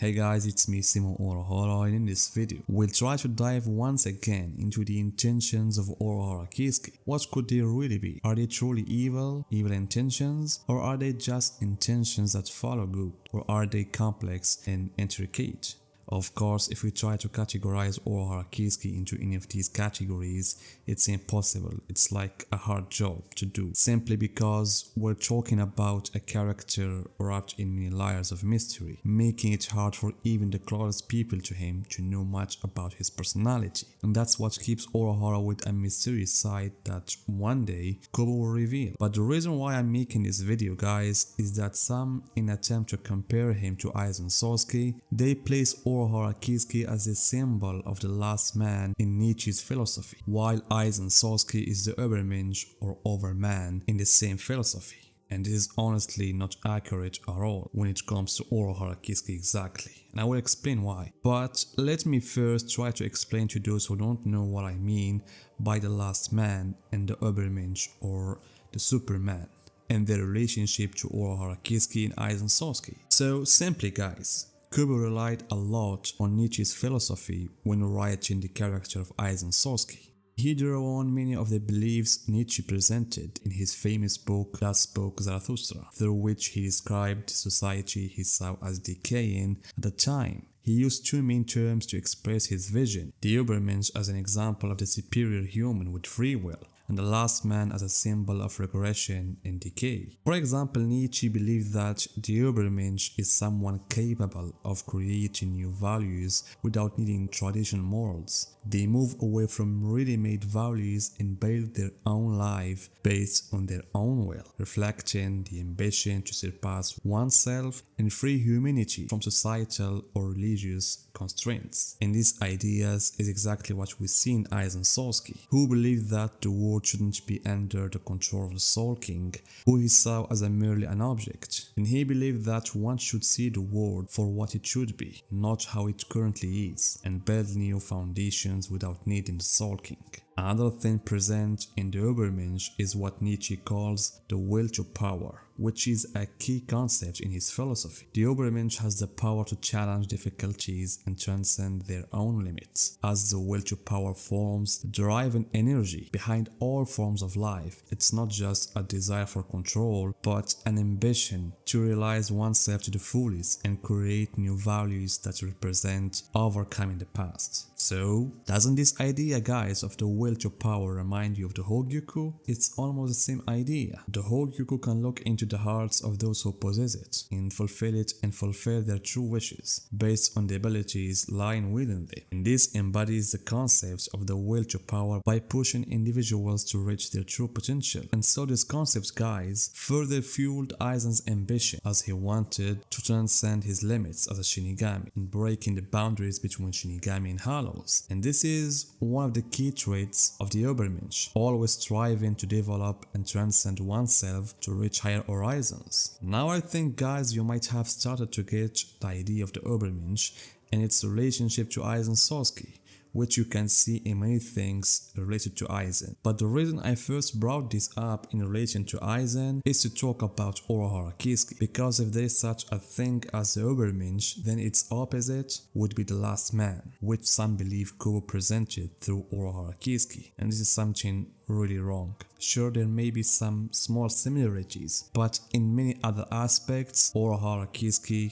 Hey guys, it's me Simon Urahara, and in this video, we'll try to dive once again into the intentions of Urahara. What could they really be? Are they truly evil intentions, or are they just intentions that follow good, or are they complex and intricate? Of course, if we try to categorize Urahara into any of these categories, it's impossible. It's like a hard job to do, simply because we're talking about a character wrapped in many layers of mystery, making it hard for even the closest people to him to know much about his personality. And that's what keeps Urahara with a mysterious side that one day Kobo will reveal. But the reason why I'm making this video, guys, is that some, in attempt to compare him to Aizen Sasuke, they place Urahara as a symbol of the last man in Nietzsche's philosophy, while Aizen Sasuke is the Übermensch or Overman in the same philosophy. And this is honestly not accurate at all when it comes to Urahara exactly, and I will explain why. But let me first try to explain to those who don't know what I mean by the last man and the Übermensch or the Superman, and their relationship to Urahara and Aizen Sasuke. So simply, guys, Kubo relied a lot on Nietzsche's philosophy when writing the character of Aizen Sasuke. He drew on many of the beliefs Nietzsche presented in his famous book That Spoke Zarathustra, through which he described the society he saw as decaying at the time. He used two main terms to express his vision: the Übermensch as an example of the superior human with free will, and the last man as a symbol of regression and decay. For example, Nietzsche believed that the Übermensch is someone capable of creating new values without needing traditional morals. They move away from ready-made values and build their own life based on their own will, reflecting the ambition to surpass oneself and free humanity from societal or religious constraints. And these ideas is exactly what we see in Aizen Sasuke, who believed that the world shouldn't be under the control of the Soul King, who he saw as merely an object. And he believed that one should see the world for what it should be, not how it currently is, and build new foundations without needing the Soul King. Another thing present in the Übermensch is what Nietzsche calls the will to power, which is a key concept in his philosophy. The Übermensch has the power to challenge difficulties and transcend their own limits. As the will to power forms the driving energy behind all forms of life, it's not just a desire for control, but an ambition to realize oneself to the fullest and create new values that represent overcoming the past. So, doesn't this idea, guys, of the will to power remind you of the Hogyuku? It's almost the same idea. The Hogyuku can look into the hearts of those who possess it and fulfill their true wishes based on the abilities lying within them. And this embodies the concept of the will to power by pushing individuals to reach their true potential. And so this concept, guys, further fueled Aizen's ambition, as he wanted to transcend his limits as a Shinigami and breaking the boundaries between Shinigami and Hollows. And this is one of the key traits of the Übermensch, always striving to develop and transcend oneself to reach higher horizons. Now I think, guys, you might have started to get the idea of the Übermensch and its relationship to Aizen Sasuke, which you can see in many things related to Aizen. But the reason I first brought this up in relation to Aizen is to talk about Urahara, because if there is such a thing as the Übermensch, then its opposite would be the last man, which some believe Kubo presented through Urahara, and this is something really wrong. Sure, there may be some small similarities, but in many other aspects, Urahara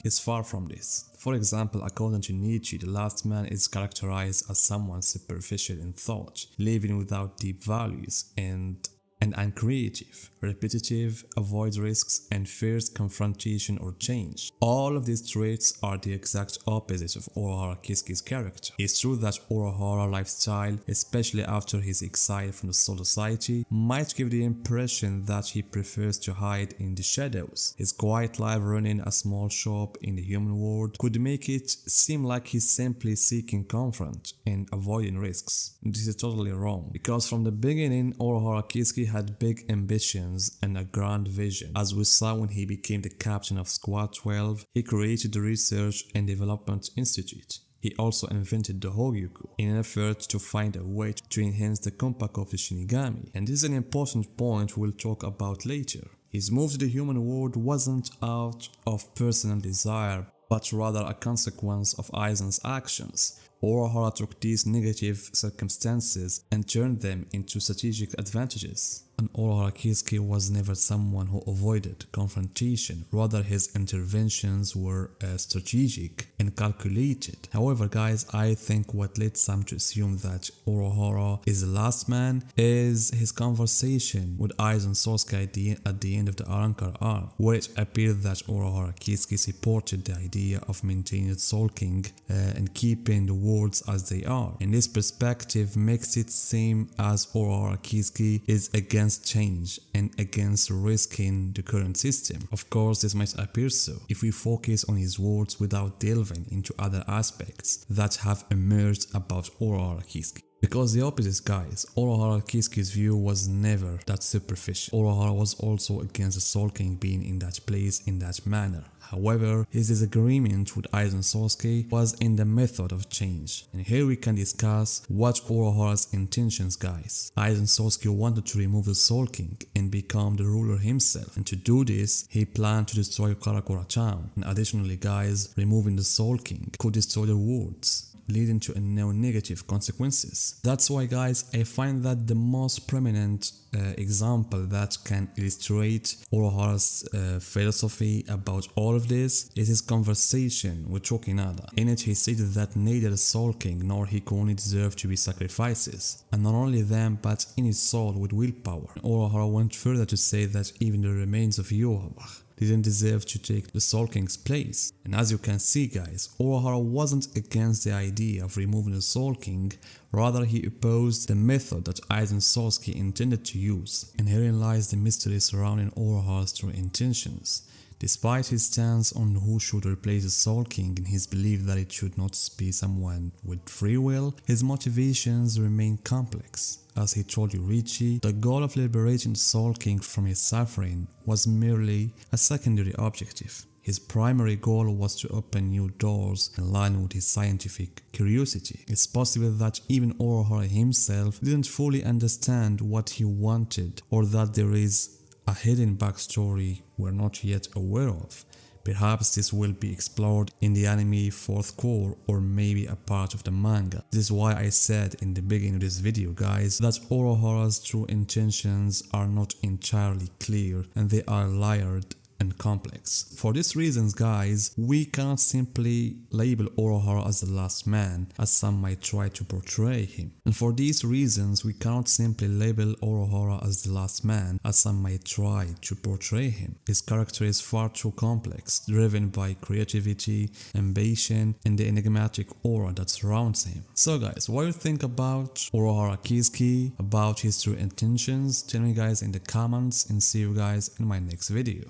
is far from this. For example, according to Nietzsche, the last man is characterized as someone superficial in thought, living without deep values, and uncreative, repetitive, avoids risks, and fears confrontation or change. All of these traits are the exact opposite of Urahara character. It's true that Urahara lifestyle, especially after his exile from the Soul Society, might give the impression that he prefers to hide in the shadows. His quiet life running a small shop in the human world could make it seem like he's simply seeking comfort and avoiding risks. This is totally wrong, because from the beginning, Urahara had big ambitions and a grand vision. As we saw when he became the captain of Squad 12, he created the Research and Development Institute. He also invented the Hogyuku in an effort to find a way to enhance the Konpaku of the Shinigami. And this is an important point we'll talk about later. His move to the human world wasn't out of personal desire, but rather a consequence of Aizen's actions. Urahara took these negative circumstances and turned them into strategic advantages. And Urahara Kisuke was never someone who avoided confrontation, rather his interventions were strategic and calculated. However guys, I think what led some to assume that Urahara is the last man is his conversation with Aizen Sasuke at the end of the Arankar arc, where it appeared that Urahara Kisuke supported the idea of maintaining Soul King and keeping the worlds as they are. And this perspective makes it seem as Urahara Kisuke is against change and against risking the current system. Of course, this might appear so if we focus on his words without delving into other aspects that have emerged about Urahara Kisuke. Because the opposite guys, Urahara Kisuke's view was never that superficial. Urahara was also against the Soul King being in that place in that manner. However, his disagreement with Aizen Sasuke was in the method of change. And here we can discuss what Urahara's intentions guys. Aizen Sasuke wanted to remove the Soul King and become the ruler himself. And to do this, he planned to destroy Karakura town. And additionally guys, removing the Soul King could destroy the worlds, leading to no negative consequences. That's why guys, I find that the most prominent example that can illustrate Urahara's philosophy about all of this is his conversation with Chokinada. In it he stated that neither the Soul King nor Hikone deserve to be sacrifices, and not only them but any soul with willpower. Urahara went further to say that even the remains of Yohabach didn't deserve to take the Soul King's place. And as you can see guys, Urahara wasn't against the idea of removing the Soul King, rather he opposed the method that Aizen Sasuke intended to use. And herein lies the mystery surrounding Urahara's true intentions. Despite his stance on who should replace the Soul King and his belief that it should not be someone with free will, his motivations remain complex. As he told Yorichi, the goal of liberating the Soul King from his suffering was merely a secondary objective. His primary goal was to open new doors in line with his scientific curiosity. It's possible that even Urahara himself didn't fully understand what he wanted, or that there is a hidden backstory we're not yet aware of. Perhaps this will be explored in the anime fourth core or maybe a part of the manga. This is why I said in the beginning of this video guys that Urahara's true intentions are not entirely clear and they are layered and complex. For these reasons guys, we cannot simply label Urahara as the last man as some might try to portray him. And for these reasons, we cannot simply label Urahara as the last man as some might try to portray him. His character is far too complex, driven by creativity, ambition, and the enigmatic aura that surrounds him. So guys, what do you think about Urahara Kisuke, about his true intentions? Tell me guys in the comments and see you guys in my next video.